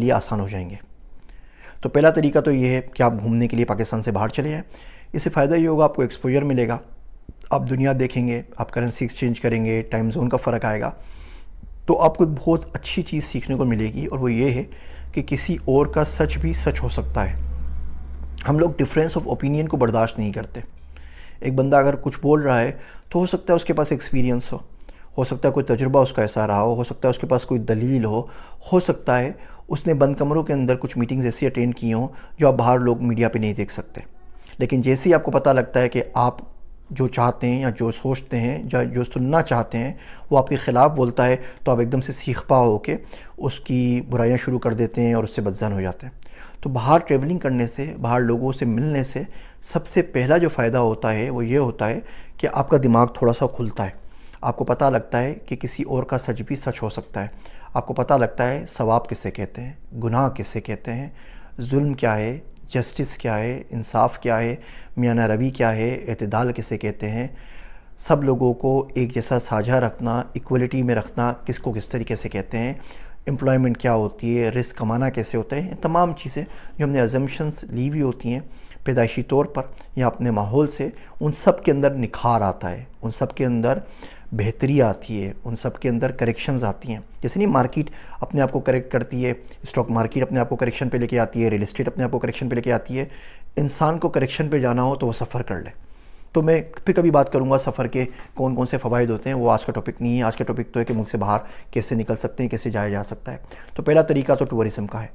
लिए आसान हो जाएंगे। तो पहला तरीका तो ये है कि आप घूमने के लिए पाकिस्तान से बाहर चले जाएँ। इससे फ़ायदा ये होगा, आपको एक्सपोजर मिलेगा, आप दुनिया देखेंगे, आप करेंसी एक्सचेंज करेंगे, टाइम जोन का फ़र्क आएगा, तो आपको एक बहुत अच्छी चीज़ सीखने को मिलेगी, और वो ये है कि किसी और का सच भी सच हो सकता है। हम लोग डिफरेंस ऑफ ओपिनियन को बर्दाश्त नहीं करते। एक बंदा अगर कुछ बोल रहा है तो हो सकता है उसके पास एक्सपीरियंस हो सकता है कोई तजुर्बा उसका ऐसा रहा हो सकता है उसके पास कोई दलील हो सकता है उसने बंद कमरों के अंदर कुछ मीटिंग्स ऐसी अटेंड की हों जो आप बाहर लोग मीडिया पे नहीं देख सकते। लेकिन जैसे ही आपको पता लगता है कि आप जो चाहते हैं या जो सोचते हैं या जो सुनना चाहते हैं वो आपके ख़िलाफ़ बोलता है, तो आप एकदम से सीख पा हो के उसकी बुराइयां शुरू कर देते हैं और उससे बदजान हो जाते हैं। तो बाहर ट्रैवलिंग करने से, बाहर लोगों से मिलने से सबसे पहला जो फ़ायदा होता है वो ये होता है कि आपका दिमाग थोड़ा सा खुलता है। आपको पता लगता है कि किसी और का सच भी सच हो सकता है। आपको पता लगता है सवाब किसे कहते हैं, गुनाह किसे कहते हैं, जुल्म क्या है, जस्टिस क्या है, इंसाफ क्या है, मियाना रवि क्या है, एतदाल किसे कहते हैं, सब लोगों को एक जैसा साझा रखना, इक्वलिटी में रखना किसको किस तरीके से कहते हैं, एम्प्लॉयमेंट क्या होती है, रिस्क कमाना कैसे होता है, तमाम चीज़ें जो हमने अजम्पशंस ली हुई होती हैं पैदाइशी तौर पर या अपने माहौल से, उन सब के अंदर निखार आता है, उन सब के अंदर बेहतरी आती है, उन सब के अंदर करेक्शंस आती हैं। जैसे नहीं मार्केट अपने आप को करेक्ट करती है, स्टॉक मार्केट अपने आप को करेक्शन पे लेके आती है, रियल एस्टेट अपने आप को करेक्शन पे लेके आती है। इंसान को करेक्शन पे जाना हो तो वो सफ़र कर ले। तो मैं फिर कभी बात करूंगा सफ़र के कौन कौन से फ़वाइद होते हैं, वो आज का टॉपिक नहीं है। आज का टॉपिक तो है कि मुल्क से बाहर कैसे निकल सकते हैं, कैसे जाया जा सकता है। तो पहला तरीका तो टूरिज़म का है।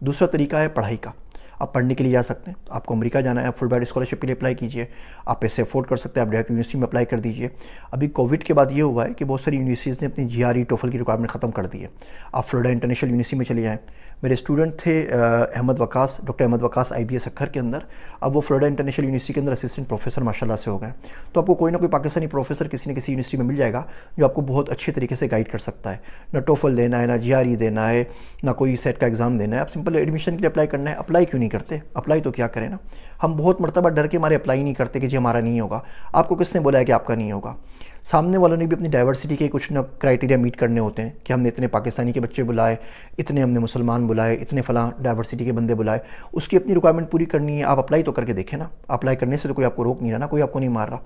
दूसरा तरीका है पढ़ाई का। आप पढ़ने के लिए जा सकते हैं, आपको अमेरिका जाना है, आप फुल ब्राइट स्कॉलरशिप के लिए अप्लाई कीजिए, आप पैसे अफोर्ड कर सकते हैं, आप डायरेक्ट यूनिवर्सिटी में अप्लाई कर दीजिए। अभी कोविड के बाद ये हुआ है कि बहुत सारी यूनिवर्सिटीज़ ने अपनी GRE टोफल की रिक्वायरमेंट ख़त्म कर दी है। आप फ्लोरिडा इंटरनेशनल यूनिवर्सिटी में चले जाएँ। मेरे स्टूडेंट थे अहमद वकास, डॉक्टर अहमद वकास IBS अखर के अंदर, अब वो फ्लोरिडा इंटरनेशनल यूनिवर्सिटी के अंदर असिस्टेंट प्रोफेसर माशाल्लाह से हो गए। तो आपको कोई ना कोई पाकिस्तानी प्रोफेसर किसी न किसी यूनिवर्सिटी में मिल जाएगा जो आपको बहुत अच्छे तरीके से गाइड कर सकता है। ना टोफल देना है, ना GRE देना है, ना कोई सेट का एग्ज़ाम देना है, आप सिंपल एडमिशन के लिए अप्लाई करना है। अप्लाई क्यों नहीं करते? अप्लाई तो क्या करें ना। हम बहुत मरतबा डर के हमारे अप्लाई नहीं करते कि जी हमारा नहीं होगा। आपको किसने बोला है कि आपका नहीं होगा? सामने वालों ने भी अपनी डाइवर्सिटी के कुछ ना क्राइटेरिया मीट करने होते हैं कि हमने इतने पाकिस्तानी के बच्चे बुलाए, इतने हमने मुसलमान बुलाए, इतने फ़लाँ डाइवर्सिटी के बंदे बुलाए, उसकी अपनी रिक्वायरमेंट पूरी करनी है। आप अप्लाई तो करके देखें ना। अप्लाई करने से तो कोई आपको रोक नहीं रहा ना, कोई आपको नहीं मार रहा।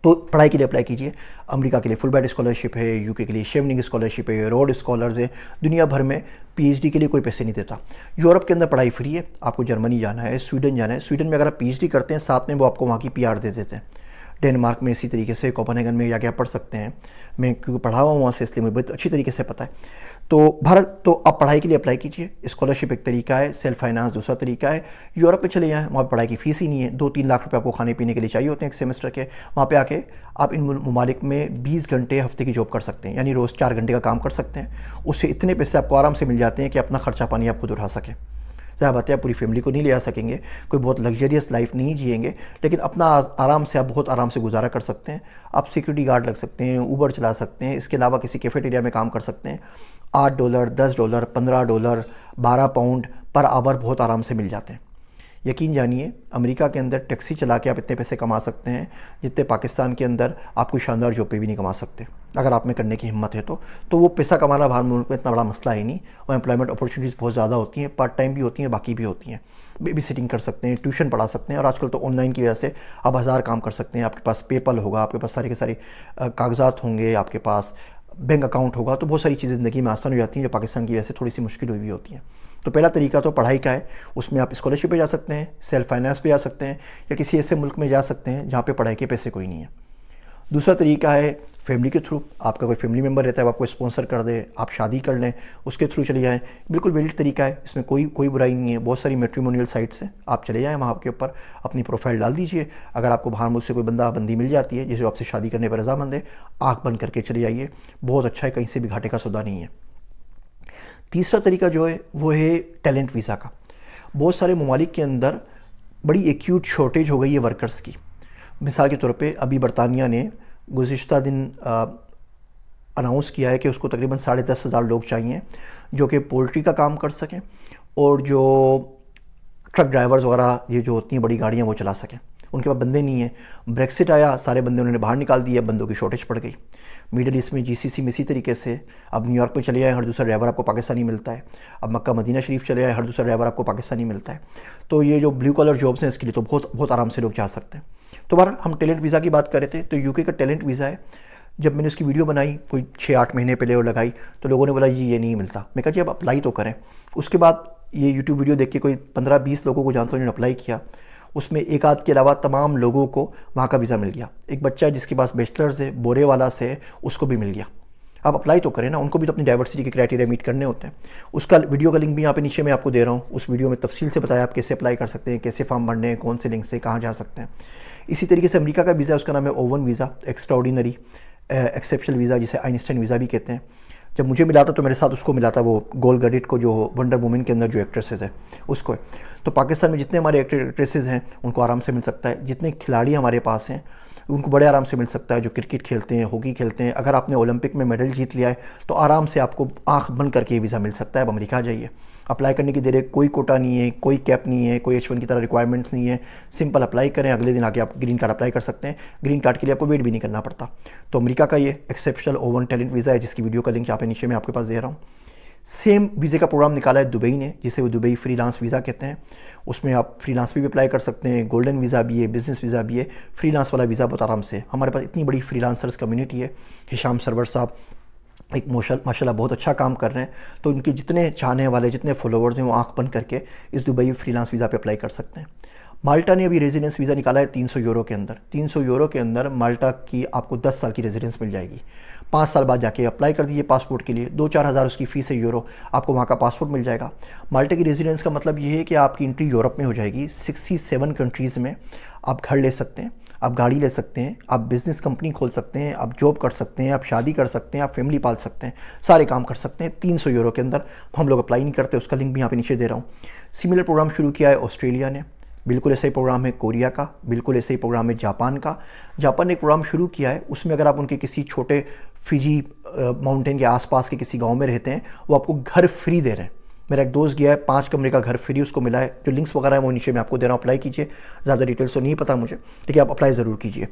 तो पढ़ाई के लिए अप्लाई कीजिए। अमेरिका के लिए फुल ब्राइट स्कॉलरशिप है, UK के लिए शेवनिंग स्कॉलरशिप है, रोड स्कॉलर्स है, दुनिया भर में PhD के लिए कोई पैसे नहीं देता। यूरोप के अंदर पढ़ाई फ्री है। आपको जर्मनी जाना है, स्वीडन जाना है, स्वीडन में अगर आप PhD करते हैं साथ में वो आपको वहाँ की PR दे देते हैं। डेनमार्क में इसी तरीके से, कोपेनहेगन में जाके आप पढ़ सकते हैं। मैं क्योंकि पढ़ा हुआ हूँ वहाँ से, इसलिए मुझे बहुत अच्छी तरीके से पता है। तो भारत, तो आप पढ़ाई के लिए अप्लाई कीजिए। स्कॉलरशिप एक तरीका है, सेल्फ फाइनेंस दूसरा तरीका है। यूरोप में चले जाएँ, वहाँ पढ़ाई की फ़ीस ही नहीं है। 2-3 लाख रुपये आपको खाने पीने के लिए चाहिए होते हैं एक सेमेस्टर के। वहाँ पे आके आप इन ममालिक में 20 घंटे हफ्ते की जॉब कर सकते हैं, यानी रोज़ 4 घंटे का काम कर सकते हैं। उससे इतने पैसे आपको आराम से मिल जाते हैं कि अपना खर्चा पानी आप खुद उठा सकें। ज़ाहिर बात है आप पूरी फैमिली को नहीं ले आ सकेंगे, कोई बहुत लग्जरियस लाइफ नहीं जिएंगे, लेकिन अपना आराम से आप बहुत आराम से गुजारा कर सकते हैं। आप सिक्योरिटी गार्ड लग सकते हैं, ऊबर चला सकते हैं, इसके अलावा किसी कैफेटेरिया में काम कर सकते हैं। $8, $10, $15, £12 पर आवर बहुत आराम से मिल जाते हैं। यकीन जानिए अमेरिका के अंदर टैक्सी चला के आप इतने पैसे कमा सकते हैं जितने पाकिस्तान के अंदर आप कोई शानदार जॉब पे भी नहीं कमा सकते, अगर आप में करने की हिम्मत है तो वो पैसा कमाना बाहर मुल्क में इतना बड़ा मसला ही नहीं। और एम्प्लॉयमेंट अपॉर्चुनिटीज़ बहुत ज़्यादा होती हैं, पार्ट टाइम भी होती हैं, बाकी भी होती हैं। बेबी सिटिंग कर सकते हैं, ट्यूशन पढ़ा सकते हैं, और आजकल तो ऑनलाइन की वजह से आप हज़ार काम कर सकते हैं। आपके पास पेपल होगा, आपके पास सारे के सारे कागजात होंगे, आपके पास बैंक अकाउंट होगा, तो बहुत सारी चीज़ें ज़िंदगी में आसान हो जाती हैं जो पाकिस्तान की वजह से थोड़ी सी मुश्किल हुई होती हैं। तो पहला तरीका तो पढ़ाई का है, उसमें आप स्कॉलरशिप पे जा सकते हैं, सेल्फ फाइनेंस पे जा सकते हैं, या किसी ऐसे मुल्क में जा सकते हैं जहाँ पे पढ़ाई के पैसे कोई नहीं है। दूसरा तरीका है फैमिली के थ्रू। आपका कोई फैमिली मेम्बर रहता है, वो आपको स्पॉन्सर कर दे, आप शादी कर लें, उसके थ्रू चले जाएँ। बिल्कुल वैलिड तरीका है, इसमें कोई बुराई नहीं है। बहुत सारी मैट्रिमोनियल साइट्स हैं, आप चले जाएँ वहाँ के ऊपर अपनी प्रोफाइल डाल दीजिए। अगर आपको बाहर मुल्क से कोई बंदी मिल जाती है जिसे आपसे शादी करने पर रजामंद है, आँख बंद करके चले जाइए, बहुत अच्छा है, कहीं से भी घाटे का सौदा नहीं है। तीसरा तरीका जो है वो है टैलेंट वीज़ा का। बहुत सारे ममालिक के अंदर बड़ी एक्यूट शॉर्टेज हो गई है वर्कर्स की। मिसाल के तौर पे अभी बरतानिया ने गुज़िश्ता दिन अनाउंस किया है कि उसको तकरीबन 10,500 लोग चाहिए जो कि पोल्ट्री का काम कर सकें और जो ट्रक ड्राइवर्स वगैरह ये जो होती हैं बड़ी गाड़ियाँ वो चला सकें। उनके पास बंदे नहीं हैं। ब्रेक्सिट आया, सारे बंदे उन्होंने बाहर निकाल दिए, बंदों की शॉर्टेज पड़ गई। मिडल ईस्ट में जीसीसी में इसी तरीके से, अब न्यूयॉर्क में चले जाए हर दूसरा ड्राइवर आपको पाकिस्तानी मिलता है, अब मक्का मदीना शरीफ चले जाए हर दूसरा ड्राइवर आपको पाकिस्तानी मिलता है। तो ये जो ब्लू कॉलर जॉब्स हैं इसके लिए तो बहुत बहुत आराम से लोग जा सकते हैं। तो बहरहाल हम टैलेंट वीज़ा की बात कर रहे थे, तो यूके का टैलेंट वीज़ा है। जब मैंने उसकी वीडियो बनाई कोई 6-8 महीने पहले और लगाई तो लोगों ने बोला जी ये नहीं मिलता। मैं कहा जी आप अप्लाई तो करें। उसके बाद ये यूट्यूब वीडियो देख के कोई 15-20 लोगों को जानता हूँ जिन्होंने अप्लाई किया, उसमें एक आध के अलावा तमाम लोगों को वहाँ का वीज़ा मिल गया। एक बच्चा जिसके पास बैचलर्स है बोरेवाला से, उसको भी मिल गया। आप अप्लाई तो करें ना, उनको भी तो अपनी डाइवर्सिटी के क्राइटेरिया मीट करने होते हैं। उसका वीडियो का लिंक भी यहाँ पे नीचे मैं आपको दे रहा हूँ। उस वीडियो में तफसील से बताया आप कैसे अप्लाई कर सकते हैं, कैसे फॉर्म भरने हैं, कौन से लिंक से कहाँ जा सकते हैं। इसी तरीके से अमेरिका का वीज़ा, उसका नाम है oven visa, extraordinary exceptional visa, जिसे आइंस्टाइन वीज़ा भी कहते हैं। जब मुझे मिला था तो मेरे साथ उसको मिला था, वो गोल गडिट को, जो वंडर वुमेन के अंदर जो एक्ट्रेसेस है उसको है। तो पाकिस्तान में जितने हमारे एक्ट्रेसेस हैं उनको आराम से मिल सकता है। जितने खिलाड़ी हमारे पास हैं उनको बड़े आराम से मिल सकता है, जो क्रिकेट खेलते हैं, हॉकी खेलते हैं। अगर आपने ओलंपिक में मेडल जीत लिया है तो आराम से आपको आंख बंद करके वीज़ा मिल सकता है। अब अमेरिका जाइए, अप्लाई करने की देर है, कोई कोटा नहीं है, कोई कैप नहीं है, कोई H1 की तरह रिक्वायरमेंट्स नहीं है। सिंपल अप्लाई करें, अगले दिन आके आप ग्रीन कार्ड अप्लाई कर सकते हैं। ग्रीन कार्ड के लिए आपको वेट भी नहीं करना पड़ता। तो अमेरिका का ये एक्सेप्शनल ओवन टैलेंट वीज़ा है, जिसकी वीडियो का लिंक यहाँ पे नीचे मैं आपके पास दे रहा हूँ। सेम वीज़े का प्रोग्राम निकाला है दुबई ने, जिसे वो दुबई फ्रीलांस वीज़ा कहते हैं। उसमें आप फ्रीलांस भी अप्लाई कर सकते हैं, गोल्डन वीज़ा भी है, बिज़नेस वीज़ा भी है। फ्रीलांस वाला वीज़ा बहुत आराम से, हमारे पास इतनी बड़ी फ्रीलांसर्स कम्युनिटी है। हिशाम सरवर साहब एक माशाल्लाह बहुत अच्छा काम कर रहे हैं। तो उनके जितने चाहने वाले, जितने फॉलोअर्स हैं, वो आंख बंद करके इस दुबई फ्रीलांस वीज़ा पे अप्लाई कर सकते हैं। माल्टा ने अभी रेजिडेंस वीज़ा निकाला है 300 यूरो के अंदर। 300 यूरो के अंदर माल्टा की आपको 10 साल की रेजिडेंस मिल जाएगी। 5 साल बाद जाके अप्लाई कर दीजिए पासपोर्ट के लिए, 2-4 हज़ार उसकी फ़ीस है यूरो, आपको वहाँ का पासपोर्ट मिल जाएगा। माल्टा की रेजिडेंस का मतलब ये है कि आपकी एंट्री यूरोप में हो जाएगी। 67 कंट्रीज़ में आप घर ले सकते हैं, आप गाड़ी ले सकते हैं, आप बिज़नेस कंपनी खोल सकते हैं, आप जॉब कर सकते हैं, आप शादी कर सकते हैं, आप फैमिली पाल सकते हैं, सारे काम कर सकते हैं 300 यूरो के अंदर। हम लोग अप्लाई नहीं करते, उसका लिंक भी यहाँ पे नीचे दे रहा हूँ। सिमिलर प्रोग्राम शुरू किया है ऑस्ट्रेलिया ने, बिल्कुल ऐसा ही प्रोग्राम है कोरिया का, बिल्कुल ऐसा ही प्रोग्राम है जापान का। जापान ने एक प्रोग्राम शुरू किया है, उसमें अगर आप उनके किसी छोटे फिजी माउंटेन के आसपास के किसी गाँव में रहते हैं, वो आपको घर फ्री दे रहे हैं। मेरा एक दोस्त गया है, 5 कमरे का घर फ्री उसको मिला है। जो लिंक्स वगैरह है वो नीचे मैं आपको दे रहा हूँ, अप्लाई कीजिए। ज़्यादा डिटेल्स तो नहीं पता मुझे, लेकिन आप अप्लाई ज़रूर कीजिए।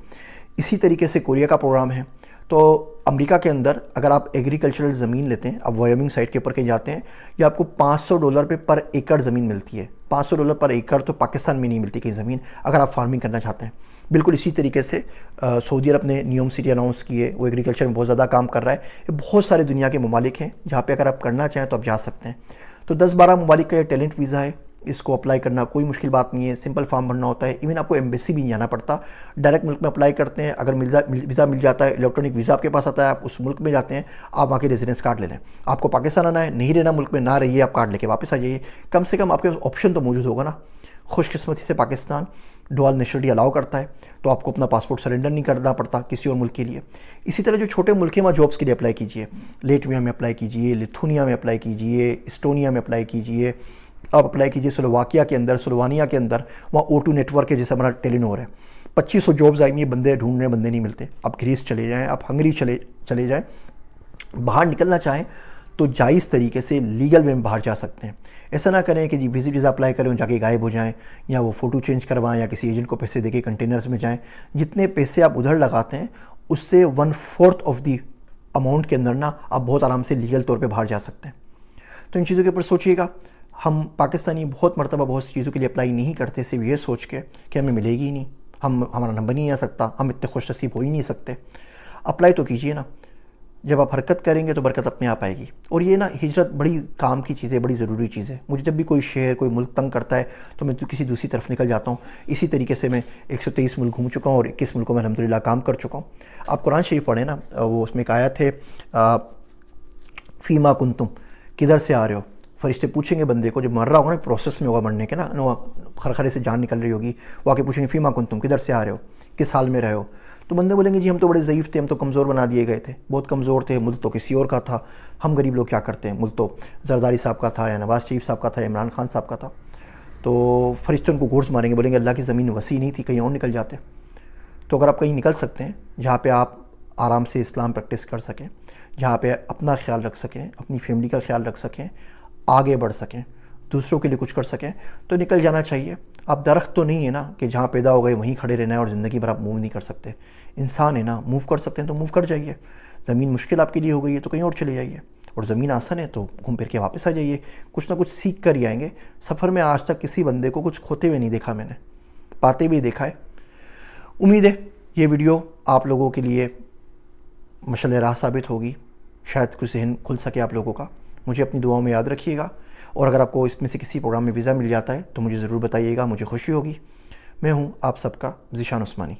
इसी तरीके से कोरिया का प्रोग्राम है। तो अमेरिका के अंदर अगर आप एग्रीकल्चरल ज़मीन लेते हैं, आप वायोमिंग साइड के ऊपर कहीं जाते हैं, या आपको $500 पे पर एकड़ ज़मीन मिलती है। $500 पर एकड़ तो पाकिस्तान में नहीं मिलती कहीं ज़मीन, अगर आप फार्मिंग करना चाहते हैं। बिल्कुल इसी तरीके से सऊदी अरब ने न्यूम सिटी अनाउंस की है, वो एग्रीकल्चर में बहुत ज़्यादा काम कर रहा है। ये बहुत सारे दुनिया के ममालिक हैं जहाँ पर अगर आप करना चाहें तो आप जा सकते हैं। तो 10-12 ममालिक का ये टैलेंट वीज़ा है। इसको अप्लाई करना कोई मुश्किल बात नहीं है, सिंपल फॉर्म भरना होता है। इवन आपको एम्बेसी भी नहीं जाना पड़ता, डायरेक्ट मुल्क में अप्लाई करते हैं। अगर वीज़ा मिल जाता है, इलेक्ट्रॉनिक वीज़ा आपके पास आता है, आप उस मुल्क में जाते हैं, आप वहाँ के रेजिडेंस कार्ड ले लें। आपको पाकिस्तान आना है, नहीं रहना मुल्क में, ना रहिए, आप कार्ड लेके वापस आ जाइए। कम से कम आपके पास ऑप्शन तो मौजूद होगा ना। खुशकिस्मती से पाकिस्तान डुअल नेशनलिटी अलाउ करता है, तो आपको अपना पासपोर्ट सरेंडर नहीं करना पड़ता किसी और मुल्क के लिए। इसी तरह जो छोटे मुल्क हैं वहाँ जॉब्स के लिए अप्लाई कीजिए। लेटविया में अप्लाई कीजिए, लिथुनिया में अप्लाई कीजिए, इस्टोनिया में अप्लाई कीजिए, आप अप्लाई कीजिए स्लोवाकिया के अंदर, स्लोवानिया के अंदर, वहाँ O2 नेटवर्क है जैसे हमारा टेलीनोर है। 2500 जॉब्स आएंगी, बंदे ढूंढ रहे, बंदे नहीं मिलते। आप ग्रीस चले जाएँ, आप हंगरी चले जाएँ, बाहर निकलना चाहें तो जायज़ तरीके से लीगल वे में बाहर जा सकते हैं। ऐसा ना करें कि जी विजिट वीज़ा अप्लाई करें जाके गायब हो जाएं, या वो फ़ोटो चेंज करवाएं, या किसी एजेंट को पैसे देके कंटेनर्स में जाएं। जितने पैसे आप उधर लगाते हैं उससे 1/4 ऑफ दी अमाउंट के अंदर ना आप बहुत आराम से लीगल तौर पे बाहर जा सकते हैं। तो इन चीज़ों के ऊपर सोचिएगा। हम पाकिस्तानी बहुत मरतबा बहुत सी चीज़ों के लिए अप्लाई नहीं करते, सिर्फ ये सोच के कि हमें मिलेगी ही नहीं, हमारा नंबर नहीं आ सकता, हम इतने खुश नसीब हो ही नहीं सकते। अप्लाई तो कीजिए ना। जब आप हरकत करेंगे तो बरकत अपने आप आएगी। और ये ना हिजरत बड़ी काम की चीज़ है, बड़ी ज़रूरी चीज़ है। मुझे जब भी कोई शहर, कोई मुल्क तंग करता है तो मैं तो किसी दूसरी तरफ निकल जाता हूँ। इसी तरीके से मैं 123 मुल्क घूम चुका हूँ और 21 मुल्कों में अल्हम्दुलिल्लाह काम कर चुका हूँ। आप कुरान शरीफ पढ़ें ना, वो उसमें एक आयत है, फ़ीमा कुंतुम, किधर से आ रहे हो। फरिश्ते पूछेंगे बंदे को, जब मर रहा होगा ना, प्रोसेस में होगा मरने के ना, खरखरे से जान निकल रही होगी, वो आके पूछेंगे फ़ीमा कुंतुम, किधर से आ रहे हो, किस हाल में रहे हो। तो बंदे बोलेंगे जी हम तो बड़े ज़ईफ़ थे, हम तो कमज़ोर बना दिए गए थे, बहुत कमज़ोर थे, मुल्क तो किसी और का था, हम गरीब लोग क्या करते हैं, मुल्क तो जरदारी साहब का था, या नवाज़ शरीफ साहब का था, इमरान खान साहब का था। तो फरिश्ते उनको घूस मारेंगे, बोलेंगे अल्लाह की ज़मीन वसी नहीं थी, कहीं और निकल जाते। तो अगर आप कहीं निकल सकते हैं जहाँ पर आप आराम से इस्लाम प्रैक्टिस कर सकें, जहाँ पर अपना ख्याल रख सकें, अपनी फैमिली का ख्याल रख सकें, आगे बढ़ सकें, दूसरों के लिए कुछ कर सकें, तो निकल जाना चाहिए। आप दरख्त तो नहीं है ना कि जहाँ पैदा हो गए वहीं खड़े रहना है और ज़िंदगी भर आप मूव नहीं कर सकते। इंसान है ना, मूव कर सकते हैं तो मूव कर जाइए। ज़मीन मुश्किल आपके लिए हो गई है तो कहीं और चले जाइए, और ज़मीन आसान है तो घूम फिर के वापस आ जाइए। कुछ ना कुछ सीख कर ही आएंगे। सफ़र में आज तक किसी बंदे को कुछ खोते हुए नहीं देखा मैंने, पाते हुए देखा है। उम्मीद है ये वीडियो आप लोगों के लिए मशाल राह साबित होगी, शायद कुछ जहन खुल सके आप लोगों का। मुझे अपनी दुआओं में याद रखिएगा, और अगर आपको इसमें से किसी प्रोग्राम में वीज़ा मिल जाता है तो मुझे ज़रूर बताइएगा, मुझे खुशी होगी। मैं हूँ आप सबका ज़ीशान उस्मानी।